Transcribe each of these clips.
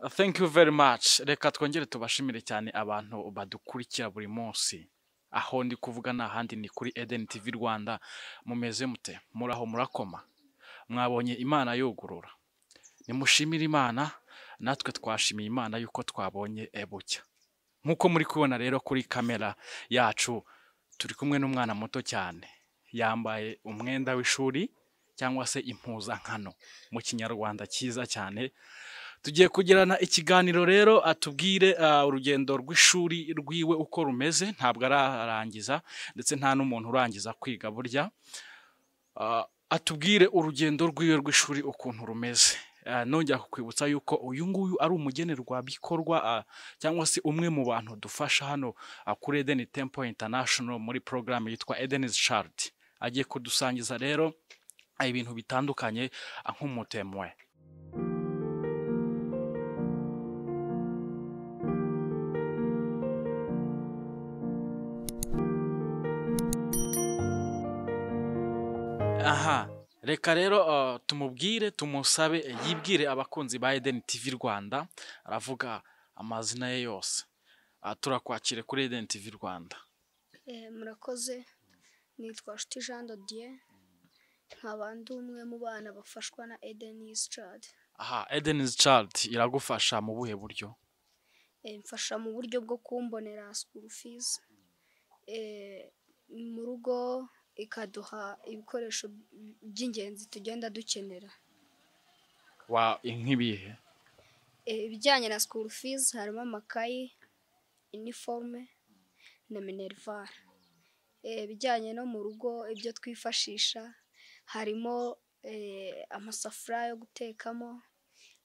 Thank you very much. Reka twongere tubashimire cyane abantu badukurikira buri munsi. Aho ndi kuvuga n'ahandi ni kuri Eden TV Rwanda. Mumeze mute? Muraho murakoma. Mwabonye Imana yugurura. Nimushimire Imana, natwe twashimiye Imana yuko twabonye bucya. Nkuko muri kubona rero kuri kamera yacu, turi kumwe n'umwana muto cyane. Yambaye umwenda w'ishuri cyangwa se impuzankano mu kinyarwanda cyiza cyane. Tugiye kugirana ikiganiro rero atubwire urugendo rw'ishuri rwiwe uko rumeze. Ntabwo ararangiza ndetse nta n'umuntu urangiza kwiga burya. Atubwire urugendo rwiwe rw'ishuri ukuntu rumeze. Nongera kukwibutsa yuko uyu nguyu ari umugenerwabikorwa cyangwa se umwe mu bantu dufasha hano kuri Eden Temple International muri program yitwa Eden's Child. Agiye kudusangiza rero ibintu bitandukanye nk'umutemwe. Aha, reka rero tumubwire, tumusabe yibwire abakunzi ba Eden TV Rwanda. Aravuga amazina ye yose. Turakwakire kuri Eden TV Rwanda. Murakoze, nitwa Nshuti Jean de Dieu, nkaba ndi umwe mu bana bafashwa na Eden's Child. Aha, Eden's Child iragufasha mu buhe buryo? Mfasha mu buryo bwo kumbonera school fees, mu rugo ikaduha ibikoresho by'ingenzi tugenda dukenera. Nk'ibihe? Ibijyanye na school fees harimo amakayi, uniforme na minerval. Ibijyanye no mu rugo ibyo twifashisha harimo amasafuriya yo gutekamo,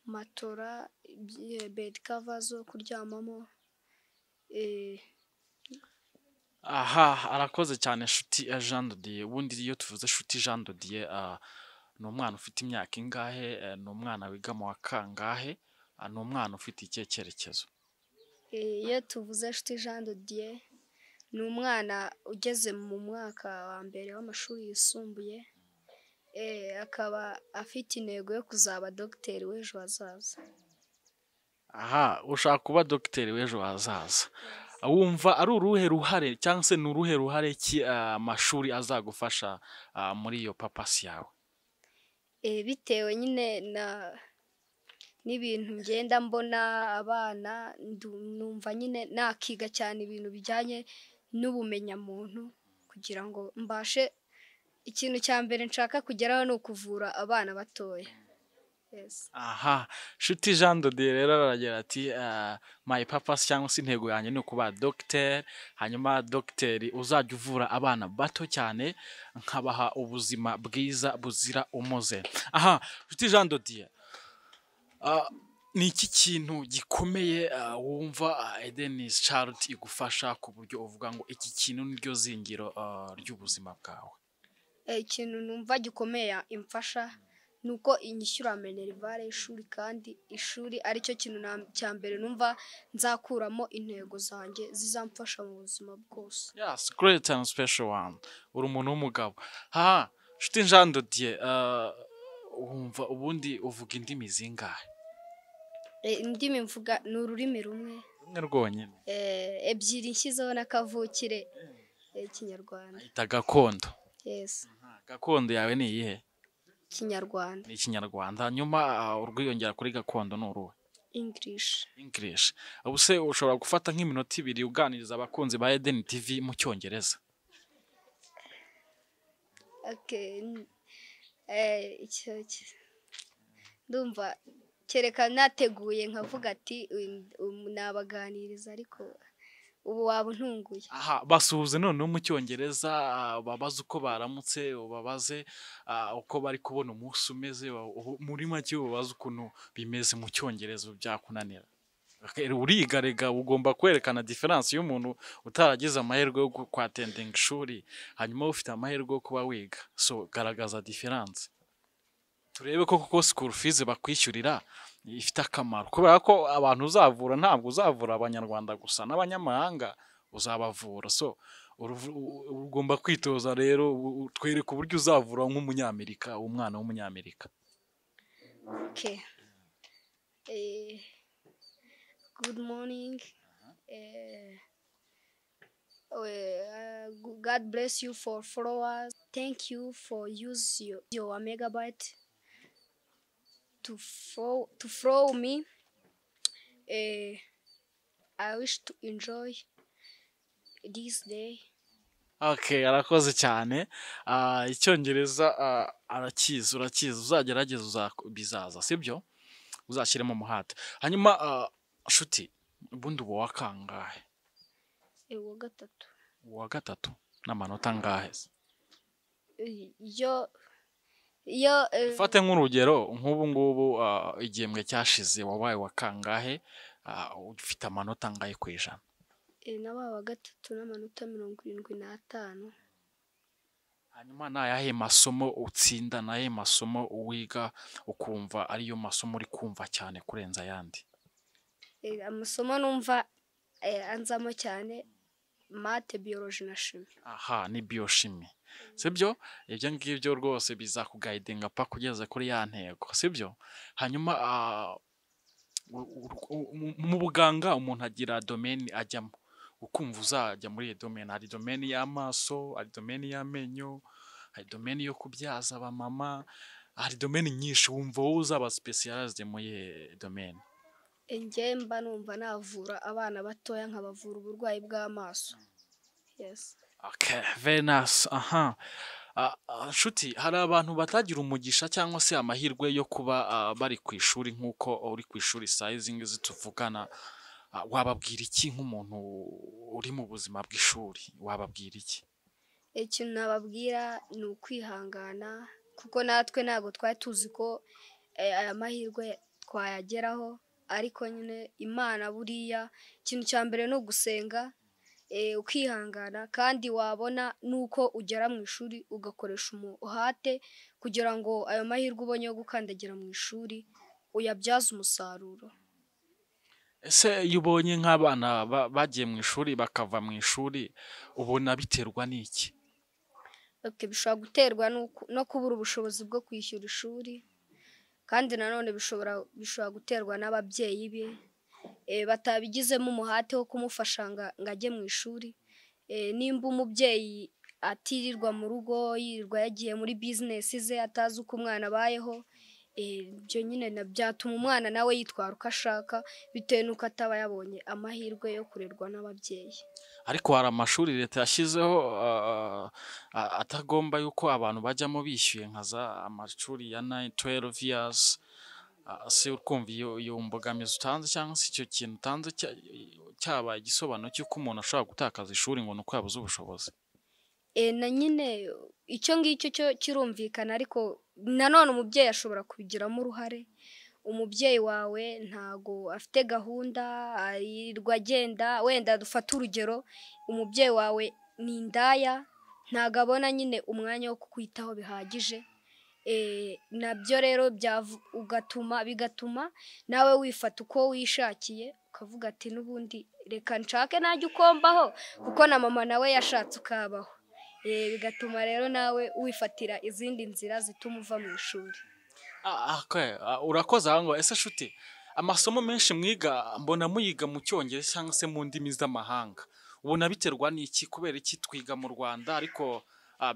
matora, bed cover zo kuryamamo. Aha, arakoze cyane Nshuti Jean de Dieu. Ubundi iyo tuvuze Nshuti Jean de Dieu, ni umwana ufite imyaka ingahe? Ni umwana wiga mu wa kangahe? Ni umwana ufite ikihe cyerekezo? Iyo tuvuze Nshuti Jean de Dieu, ni umwana ugeze mu mwaka wa mbere w'amashuri yisumbuye, akaba afite intego yo kuzaba dogiteri w'ejo hazaza. Aha, ushaka kuba dogiteri w'ejo hazaza. Wumva ari uruhe ruhare cyangwa se ni uruhe ruhare ki amashuri azagufasha muri iyo papasi yawe? Bitewe nyine n'ibintu ngenda mbona abana, numva nyine nakiga cyane ibintu bijyanye n'ubumenyamuntu kugira ngo mbashe, ikintu cya mbere nshaka kugeraho ni ukuvura abana batoya. Yes. Aha, Nshuti Jean de Dieu rero aragira ati my purpose cyangwa se intego yanjye ni ukuba dogiteri, hanyuma dogiteri uzajya uvura abana bato cyane nkabaha ubuzima bwiza buzira umuze. Aha, Nshuti Jean de Dieu, ni iki kintu gikomeye wumva Eden's Child igufasha ku buryo uvuga ngo iki kintu niryo zingiro ry'ubuzima bwawe? Ikintu numva gikomeye imfasha nuko inyishyura minerval y'ishuri, kandi ishuri aricyo kintu cya mbere numva nzakuramo intego zanjye zizamfasha mu buzima bwose. Yes, great and special one. Uri umuntu w'umugabo. Aha, Nshuti Jean de Dieu, wumva ubundi uvuga indimi zingahe? Indimi mvuga ni ururimi rumwe Rwonyine. Ebyiri nshyizeho n'akavukire, Ikinyarwanda. Ita gakondo. Yes. Gakondo yawe ni iyihe? Kinyarwanda. Ni Ikinyarwanda. Nyuma urwiyongera kuri gakondo ni uruhe? English. Ubuse ushobora gufata nk'iminota 2 uganiriza abakunzi ba Eden TV mu Cyongereza? Okay. Ndumva kereka nateguye nkavuga ati nabaganiriza, ariko ubu waba untunguye. Aha, basuhuze noneho mu Cyongereza, babaze uko baramutse, ubabaze uko bari kubona umunsi umeze, muri make ubabaze ukuntu bimeze mu Cyongereza byakunanira. Uriga rega, ugomba kwerekana difference y'umuntu utaragize amahirwe yo kwatendinga ishuri hanyuma ufite amahirwe yo kuba wiga. So garagaza difference, turebe ko koko school fees bakwishyurira ifite akamaro, kubera ko abantu uzavura ntabwo uzavura abanyarwanda gusa, n'abanyamahanga uzabavura. So ugomba kwitoza rero, twereke uburyo uzavura nk'umunyamerika, umwana w'umunyamerika. Okay. good morning. God bless you for followers. Thank you for use your megabyte to follow me. I wish to enjoy this day. Okay, arakoze cyane. Icyongereza arakizi, urakizi, uzagerageza bizaza, sibyo? Uzashyiremo umuhate. Hanyuma nshuti, ubundi uba wa kangahe? Uwa gatatu. Uwa gatatu n'amanota angahe se? Fate nk'urugero nk'ubu ngubu igihembwe cyashize wabaye wa kangahe, ufite amanota angahe ku ijana? Nabaye wa gatatu n'amanota 75. Hanyuma ni ayahe masomo utsinda, ni ayahe masomo wiga ukumva ariyo masomo uri kumva cyane kurenza ayandi? Amasomo numva anzamo cyane mate, biology na chimie. Aha, ni biochimie, sibyo? Ibyo ngibyo rwose bizakugayidinga pa kugeza kuri ya ntego, sibyo? Hanyuma mu buganga umuntu agira domaine ajyamo, ukumva uzajya muri iyo domaine. Hari domaine y'amaso, hari domaine y'amenyo, hari domaine yo kubyaza abamama, hari domaine nyinshi. Wumva wowe uzaba specialized muri domaine? Njye mba numva navura abana batoya nkabavura uburwayi bw'amaso. Yes. Okay, very nice. Aha. Nshuti, hari abantu batagira umugisha cyangwa se amahirwe yo kuba bari ku ishuri nk'uko uri ku ishuri sizing zituvugana. Wababwira iki nk'umuntu uri mu buzima bw'ishuri? Wababwira iki? Ikintu nababwira ni ukwihangana, kuko natwe ntabwo twari tuzi ko aya mahirwe twayageraho, ariko nyine Imana buriya ikintu cya mbere ni ugusenga, ukihangana, kandi wabona nuko ugera mu ishuri ugakoresha umuhate kugira ngo ayo mahirwe ubonye yo gukandagira mu ishuri uyabyaze umusaruro. Ese iyo ubonye nk'abana bagiye mu ishuri bakava mu ishuri, ubona biterwa n'iki? Bishobora guterwa no kubura ubushobozi bwo kwishyura ishuri, kandi nanone bishobora guterwa n'ababyeyi be batabigizemo umuhate wo kumufasha ngo ajye mu ishuri. Nimba umubyeyi atirirwa mu rugo, yirirwa yagiye muri business ze, atazi uko umwana abayeho, ibyo nyine byatuma umwana nawe yitwara uko ashaka, bitewe n'uko ataba yabonye amahirwe yo kurerwa n'ababyeyi. Ariko hari amashuri leta yashyizeho atagomba yuko abantu bajyamo bishyuye, nka za amashuri ya 9-12 years. Se ukumva iyo mbogamizi utanze cyangwa se icyo kintu utanze cyaba igisobanuro cy'uko umuntu ashobora gutakaza ishuri ngo nuko yabuze ubushobozi? Na nyine icyo ngicyo cyo kirumvikana, ariko nanone umubyeyi ashobora kubigiramo uruhare. Umubyeyi wawe ntago afite gahunda, arirwa agenda, wenda dufata urugero, umubyeyi wawe ni indaya, ntago abona nyine umwanya wo kukwitaho bihagije. Nabyo rero bigatuma nawe wifata uko wishakiye, ukavuga ati n'ubundi reka nshake najya ukombaho, kuko na mama nawe yashatse ukabaho. Bigatuma rero nawe wifatira izindi nzira zituma uva mu ishuri. Urakoze aho ngo. Ese nshuti, amasomo menshi mwiga mbona muyiga mu cyongereza cyangwa se mu ndimi z'amahanga, ubona biterwa n'iki? Kubera iki twiga mu Rwanda ariko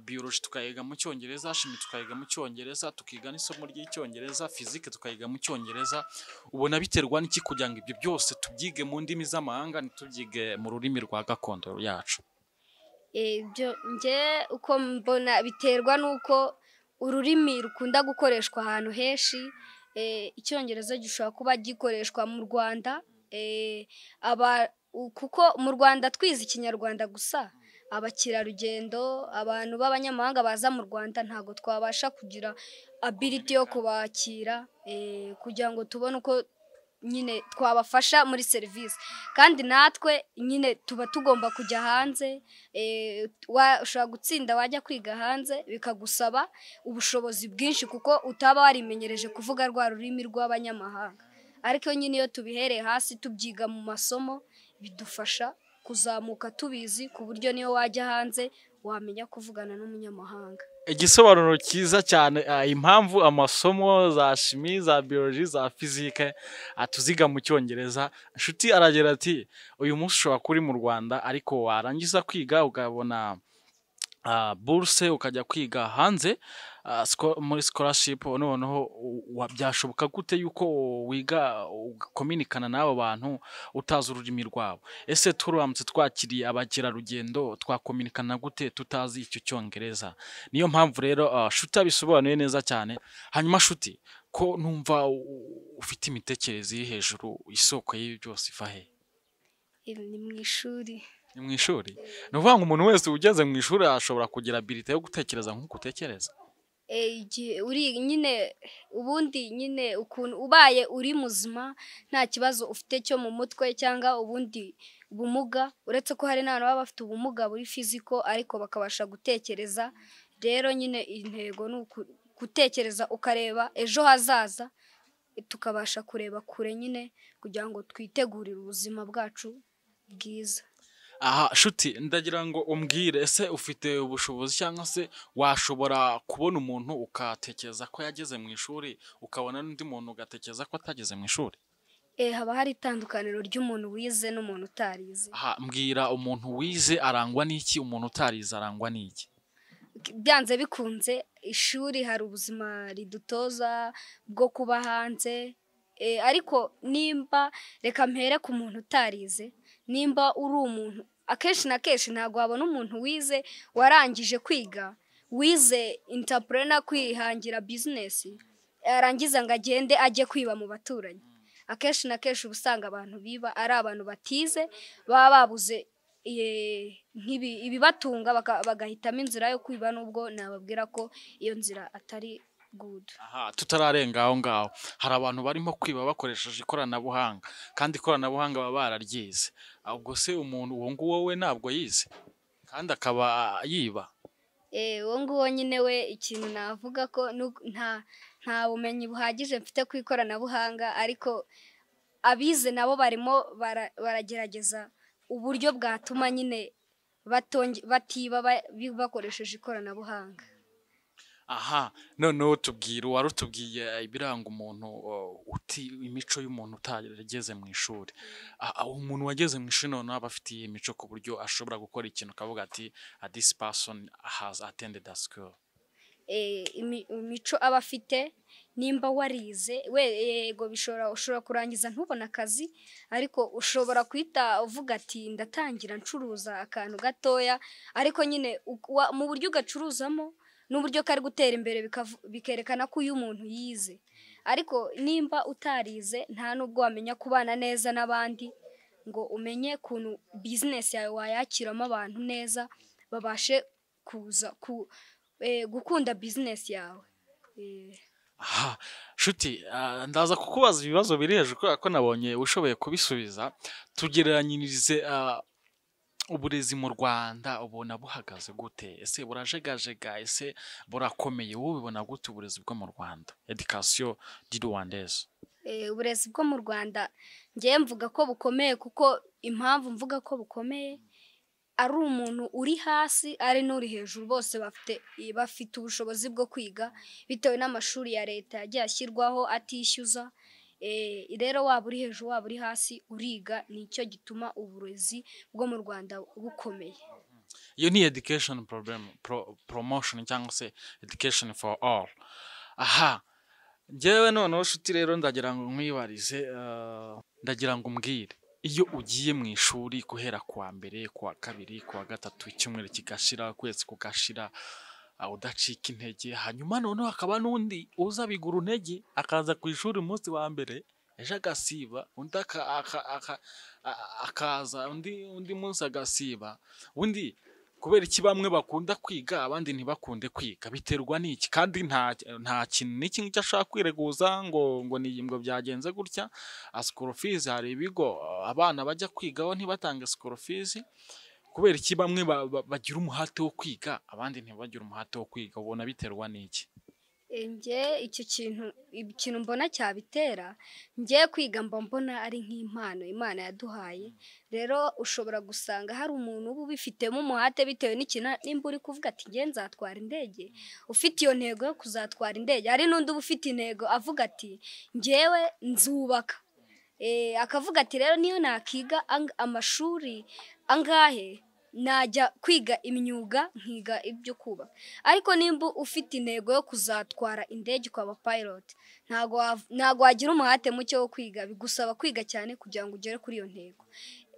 biology tukayiga mu cyongereza, chimie tukayiga mu cyongereza, tukiga n'isomo ry'icyongereza, physique tukayiga mu cyongereza? Ubona biterwa n'iki kugira ngo ibyo byose tubyige mu ndimi z'amahanga ntitubyige mu rurimi rwa gakondo yacu? Njye uko mbona biterwa n'uko ururimi rukunda gukoreshwa ahantu henshi. Icyongereza gishobora kuba gikoreshwa mu Rwanda, kuko mu Rwanda twize ikinyarwanda gusa, abakerarugendo, abantu b'abanyamahanga baza mu Rwanda ntago twabasha kugira ability yo kubakira, kugira ngo tubone uko nyine twabafasha muri serivisi. Kandi natwe nyine tuba tugomba kujya hanze, ushobora gutsinda wajya kwiga hanze bikagusaba ubushobozi bwinshi, kuko utaba warimenyereje kuvuga rwa rurimi rw'abanyamahanga. Ariko nyine iyo tubihereye hasi tubyiga mu masomo, bidufasha kuzamuka tubizi, ku buryo niyo wajya hanze wamenya kuvugana n'umunyamahanga. igisobanuro cyiza cyane, impamvu amasomo za shimi, za biology, za fizike tuziga mu cyongereza. Nshuti aragira ati uyu munsi ushobora kuba uri mu Rwanda ariko warangiza kwiga ukabona buruse ukajya kwiga hanze, muri scholarship, noneho byashoboka gute yuko wiga ukominikana n'abo bantu utazi ururimi rwabo? Ese turamutse twakiriye abakerarugendo twakominikana gute tutazi icyo cyongereza? Niyo mpamvu rero Shuti abisobanuye neza cyane. Hanyuma Shuti, ko numva ufite imitekerereze iri hejuru, isoko y'ibi byose iva he? ni mu ishuri. Ni mu ishuri? Ni ukuvuga ngo umuntu wese ugeze mu ishuri ashobora kugira ability yo gutekereza nk'uko utekereza? Igihe uri nyine ubundi nyine ukuntu ubaye uri muzima nta kibazo ufite cyo mu mutwe cyangwa ubundi bumuga, uretse ko hari n'abantu baba bafite ubumuga buri fiziko ariko bakabasha gutekereza. Rero nyine intego ni gutekereza ukareba ejo hazaza, tukabasha kureba kure nyine kugira ngo twitegurire ubuzima bwacu bwiza. Aha Shuti, ndagira ngo umbwire, ese ufite ubushobozi cyangwa se washobora kubona umuntu ukatekereza ko yageze mu ishuri, ukabona n'undi muntu ugatekereza ko atageze mu ishuri? Haba hari itandukaniro ry'umuntu wize n'umuntu utarize. Aha, mbwira, umuntu wize arangwa n'iki, umuntu utarize arangwa n'iki? Byanze bikunze ishuri hari ubuzima ridutoza bwo kuba hanze, ariko nimba reka mpere ku muntu utarize, nimba uri umuntu akenshi na kenshi ntabwo wabona umuntu wize warangije kwiga, wize entrepreneur, kwihangira business, yarangiza ngo agende ajye kwiba mu baturanyi. Akenshi na kenshi uba usanga abantu biba ari abantu batize, baba babuze ibibatunga bagahitamo inzira yo kwiba, nubwo nababwira ko iyo nzira atari good. Aha, tutararenga aho ngaho, hari abantu barimo kwiba bakoresheje ikoranabuhanga, kandi ikoranabuhanga baba bararyize. Ubwo se umuntu uwo nguwo we ntabwo yize kandi akaba yiba? Uwo nguwo nyine we ikintu navuga ko nta bumenyi buhagije mfite ku ikoranabuhanga, ariko abize nabo barimo baragerageza uburyo bwatuma nyine batiba bakoresheje ikoranabuhanga. Aha, noneho tubwira, wari utubwiye ibiranga umuntu, imico y'umuntu utarageze mu ishuri. Umuntu wageze mu ishuri noneho aba afite iyi mico ku buryo ashobora gukora ikintu akavuga ati this person has attended a school. Imico aba afite, nimba warize yego ushobora kurangiza ntubone akazi, ariko ushobora kwita uvuga ati ndatangira ncuruza akantu gatoya, ariko nyine mu buryo ugacuruzamo n'uburyo kari gutera imbere bikerekana ko uyu muntu yize. Ariko nimba utarize nta nubwo wamenya kubana neza n'abandi ngo umenye ukuntu business yawe wayakiramo abantu neza, babashe kuza gukunda business yawe. Aha Shuti, ndaza kukubaza ibibazo biri hejuru kubera ko nabonye ushoboye kubisubiza. Tugereranyirize uburezi mu Rwanda ubona buhagaze gute? Ese burajegajega? Ese burakomeye? Wowe ubibona gute uburezi bwo mu Rwanda, education du Rwandais? Uburezi bwo mu Rwanda ngiye mvuga ko bukomeye, kuko impamvu mvuga ko bukomeye ari umuntu uri hasi ari n'uri hejuru, bose bafite ubushobozi bwo kwiga bitewe n'amashuri ya leta yagiye ashyirwaho atishyuza. Rero waba uri hejuru waba uri hasi uriga, nicyo gituma uburezi bwo mu Rwanda bukomeye. Iyo ni education promotion cyangwa se education for all. Aha, njyewe noneho Shuti rero ndagira ngo nkwibarize, ndagira ngo umbwire, iyo ugiye mu ishuri guhera kuwa mbere, kuwa kabiri, kuwa gatatu, icyumweru kigashira, ukwezi kugashira, udacika intege, hanyuma noneho hakaba n'undi uza bigura intege akaza ku ishuri umunsi wa mbere, ejo agasiba, undi akaza undi munsi agasiba, undi kubera iki bamwe bakunda kwiga abandi ntibakunde kwiga? Biterwa n'iki? Kandi nta kintu n'iki ngicyo ashaka kwireguza ngo ngo byagenze gutya. School fees, hari ibigo abana bajya kwigaho ntibatange school fees. Kubera iki bamwe bagira umuhate wo kwiga abandi ntibagire umuhate wo kwiga? Ubona biterwa n'iki? Icyo ikintu mbona cyabitera, njye kwiga mba mbona ari nk'impano Imana yaduhaye. Rero ushobora gusanga hari umuntu uba ubifitemo umuhate bitewe n'ikintu, nimba uri kuvuga ati njye nzatwara indege, ufite iyo ntego yo kuzatwara indege. Hari n'undi uba ufite intego avuga ati njyewe nzubaka, akavuga ati rero niyo nakiga amashuri angahe najya kwiga imyuga nkiga ibyo kubaka. Ariko nimba ufite intego yo kuzatwara indege ukaba pilot, ntago wagira umuhate muke wo kwiga, bigusaba kwiga cyane kugira ngo ugere kuri iyo ntego.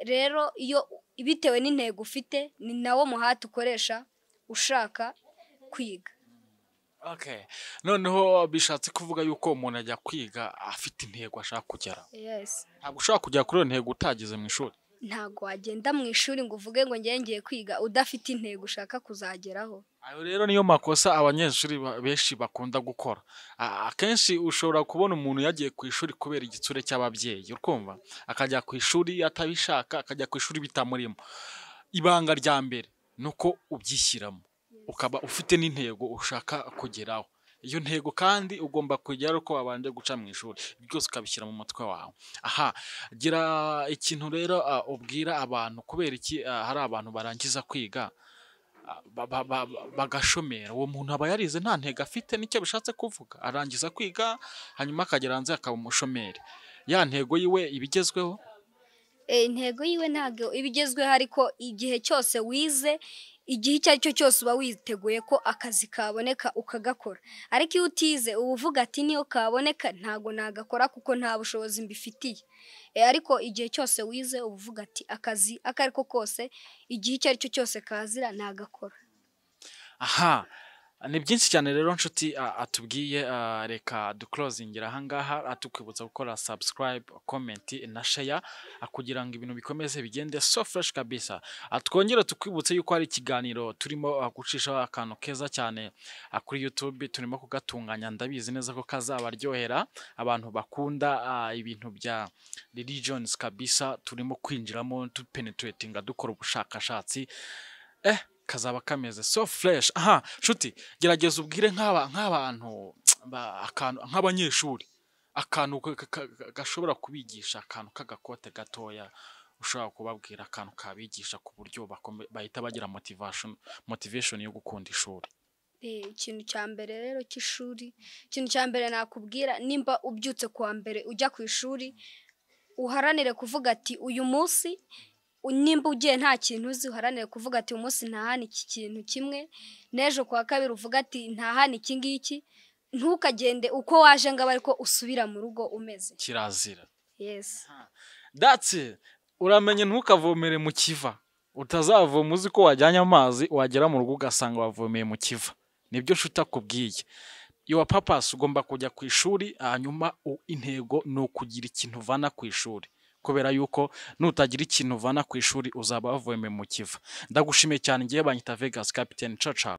Rero iyo bitewe n'intego ufite ni nawo muhate ukoresha ushaka kwiga. Okay. Noneho bishatse kuvuga yuko umuntu ajya kwiga afite intego ashaka kugera. Yes. Ntabwo ushobora kujya kuri iyo ntego utageze mu ishuri. Ntago wagenda mu ishuri ngo uvuge ngo ngiye kwiga udafite intego ushaka kuzageraho. Ayo rero niyo makosa abanyeshuri benshi bakunda gukora. Akenshi ushobora kubona umuntu yagiye ku ishuri kubera igitsure cy'ababyeyi, urumva? Akajya ku ishuri atabishaka, akajya ku ishuri bitamurimo. Ibanga rya mbere nuko ubyishyiramo, ukaba ufite n'intego ushaka kugeraho. Iyo ntego kandi ugomba kugera uko wabanje guca mu ishuri, byose ukabishyira mu mutwe wawe. Gira ikintu rero ubwira abantu, kubera iki hari abantu barangiza kwiga bagashomera. Uwo muntu aba yarize nta ntego afite, nicyo bishatse kuvuga. Arangiza kwiga hanyuma akagera hanze akaba umushomeri. Ya ntego yiwe ibigezweho? Intego yiwe ntago ibigezweho, ariko igihe cyose wize, igihe icyo ari cyo cyose uba witeguye ko akazi kaboneka ukagakora. Ariko iyo utize uba uvuga ati niyo kaboneka ntago nagakora kuko nta bushobozi mbifitiye. Ariko igihe cyose wize uba uvuga ati akazi akariko kose, igihe icyo ari cyo cyose kazira nagakora. Ni byinshi cyane rero nshuti atubwiye. Reka duclosingira ahangaha, atukwibutsa gukora subscribe, comment na share kugira ngo ibintu bikomeze bigende so fresh kabisa. Twongere tukwibutse yuko hari ikiganiro turimo gucishaho akantu keza cyane kuri YouTube, turimo kugatunganya. Ndabizi neza ko kazabaryohera abantu bakunda ibintu bya religions kabisa. Turimo kwinjiramo penetrating, dukora ubushakashatsi, kazaba kameze so fresh. Shuti, gerageza ubwire nk'abantu nk'abanyeshuri akantu gashobora kubigisha, akantu k'agakote gatoya ushobora kubabwira, akantu kabigisha ku buryo bahita bagira motivation yo gukunda ishuri. Ikintu cya mbere rero cy'ishuri, ikintu cya mbere nakubwira, nimba ubyutse kuwa mbere ujya ku ishuri, uharanire kuvuga ati uyu munsi, nimba ugiye nta kintu uzi, uharanire kuvuga ati uyu munsi ntahana iki kintu kimwe, n'ejo kuwa kabiri uvuga ati ntahana iki ngiki. Ntukagende uko waje ngo abe ariko usubira mu rugo umeze. Kirazira. Yes. That's it. Uramenye ntukavomere mu kiva. Utazavoma uzi ko wajyanye amazi, wagera mu rugo ugasanga wavomeye mu kiva. Nibyo nshuta kubwiye. Your purpose ugomba kujya ku ishuri, hanyuma intego no kugira ikintu vana ku ishuri. Kubera yuko nutagira ikintu vana ku ishuri uzaba wavomeye mu kiva. Ndagushimiye cyane, ngiye banyita Vegas Captain. Ciao ciao.